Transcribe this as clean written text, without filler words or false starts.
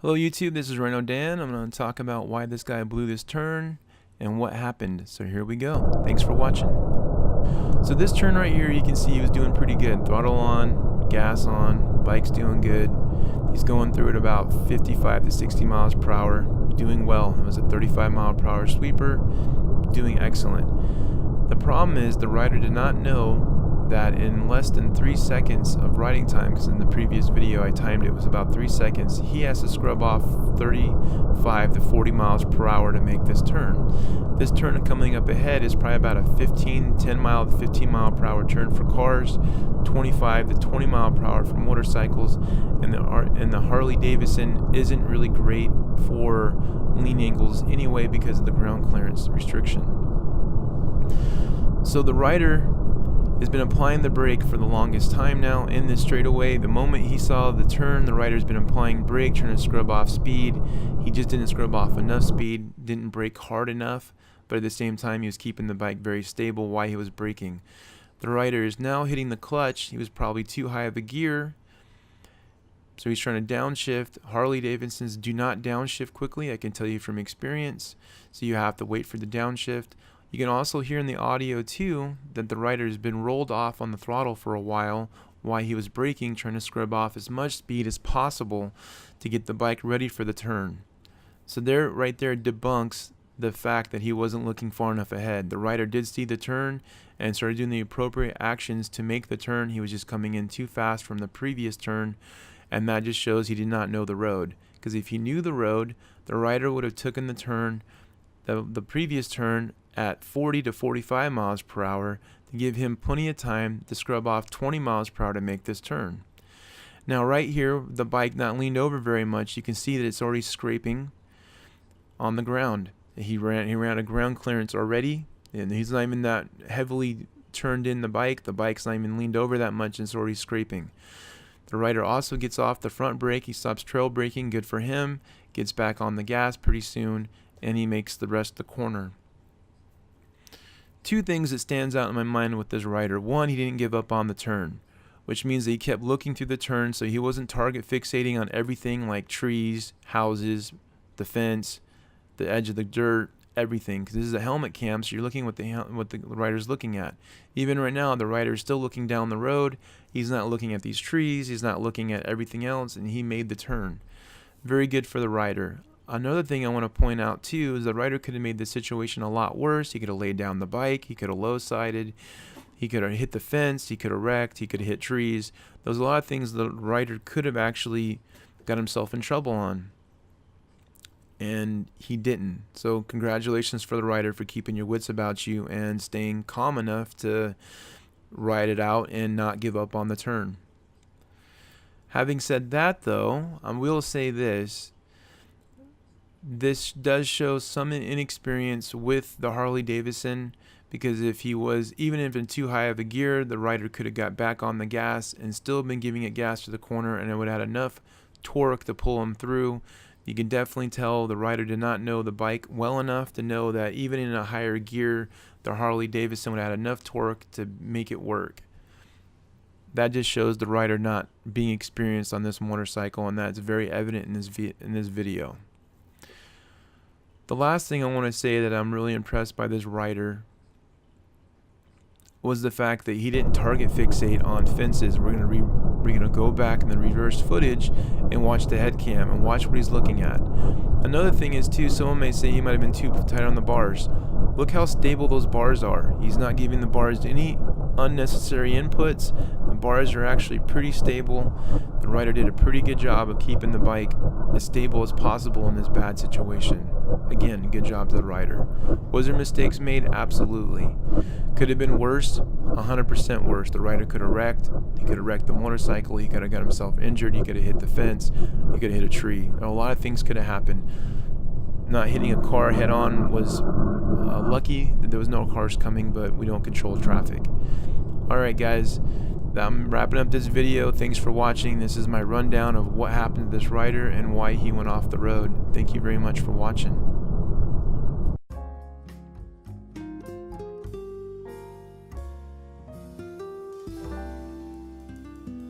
Hello YouTube, this is Rhino Dan. I'm going to talk about why this guy blew this turn and what happened. So here we go. Thanks for watching. So this turn right here, you can see he was doing pretty good. Throttle on, gas on, bike's doing good. He's going through at about 55 to 60 miles per hour, doing well. It was a 35 mile per hour sweeper, doing excellent. The problem is the rider did not know that in less than 3 seconds of riding time, because in the previous video I timed it was about 3 seconds, he has to scrub off 35 to 40 miles per hour to make this turn. This turn coming up ahead is probably about a 10 mile to 15 mile per hour turn for cars, 25 to 20 mile per hour for motorcycles, and the Harley Davidson isn't really great for lean angles anyway because of the ground clearance restriction. So the rider has been applying the brake for the longest time now in this straightaway. The moment he saw the turn, the rider's been applying brake, trying to scrub off speed. He just didn't scrub off enough speed, didn't brake hard enough, but at the same time he was keeping the bike very stable while he was braking. The rider is now hitting the clutch. He was probably too high of a gear, so he's trying to downshift. Harley Davidsons do not downshift quickly, I can tell you from experience, so you have to wait for the downshift. You can also hear in the audio too that the rider has been rolled off on the throttle for a while he was braking, trying to scrub off as much speed as possible to get the bike ready for the turn. So right there debunks the fact that he wasn't looking far enough ahead. The rider did see the turn and started doing the appropriate actions to make the turn. He was just coming in too fast from the previous turn, and that just shows he did not know the road. Because if he knew the road, the rider would have taken the turn, the previous turn, at 40 to 45 miles per hour to give him plenty of time to scrub off 20 miles per hour to make this turn. Now right here, the bike not leaned over very much. You can see that it's already scraping on the ground. He ran a ground clearance already, and he's not even that heavily turned in the bike. The bike's not even leaned over that much, and it's already scraping. The rider also gets off the front brake. He stops trail braking, good for him. Gets back on the gas pretty soon, and he makes the rest of the corner. Two things that stands out in my mind with this rider. One, he didn't give up on the turn, which means that he kept looking through the turn, so he wasn't target fixating on everything like trees, houses, the fence, the edge of the dirt, everything. Because this is a helmet cam, so you're looking what the rider's looking at. Even right now, the rider's still looking down the road. He's not looking at these trees. He's not looking at everything else, and he made the turn. Very good for the rider. Another thing I want to point out too is the rider could have made the situation a lot worse. He could have laid down the bike, he could have low-sided, he could have hit the fence, he could have wrecked, he could have hit trees. There's a lot of things the rider could have actually got himself in trouble on, and he didn't. So congratulations for the rider for keeping your wits about you and staying calm enough to ride it out and not give up on the turn. Having said that though, I will say this does show some inexperience with the Harley Davidson, because if he was even in too high of a gear, the rider could have got back on the gas and still been giving it gas to the corner, and it would have had enough torque to pull him through. You can definitely tell the rider did not know the bike well enough to know that even in a higher gear, the Harley Davidson would have had enough torque to make it work. That just shows the rider not being experienced on this motorcycle, and that's very evident in this video. The last thing I want to say that I'm really impressed by this rider was the fact that he didn't target fixate on fences. We're gonna go back in the reverse footage and watch the head cam and watch what he's looking at. Another thing is too, someone may say he might have been too tight on the bars. Look how stable those bars are. He's not giving the bars any unnecessary inputs. The bars are actually pretty stable. The rider did a pretty good job of keeping the bike as stable as possible in this bad situation. Again, good job to the rider. Was there mistakes made? Absolutely. Could have been worse? 100% worse. The rider could have wrecked. He could have wrecked the motorcycle. He could have got himself injured. He could have hit the fence. He could have hit a tree. A lot of things could have happened. Not hitting a car head on was lucky that there was no cars coming, but we don't control traffic. Alright guys, I'm wrapping up this video. Thanks for watching. This is my rundown of what happened to this rider and why he went off the road. Thank you very much for watching.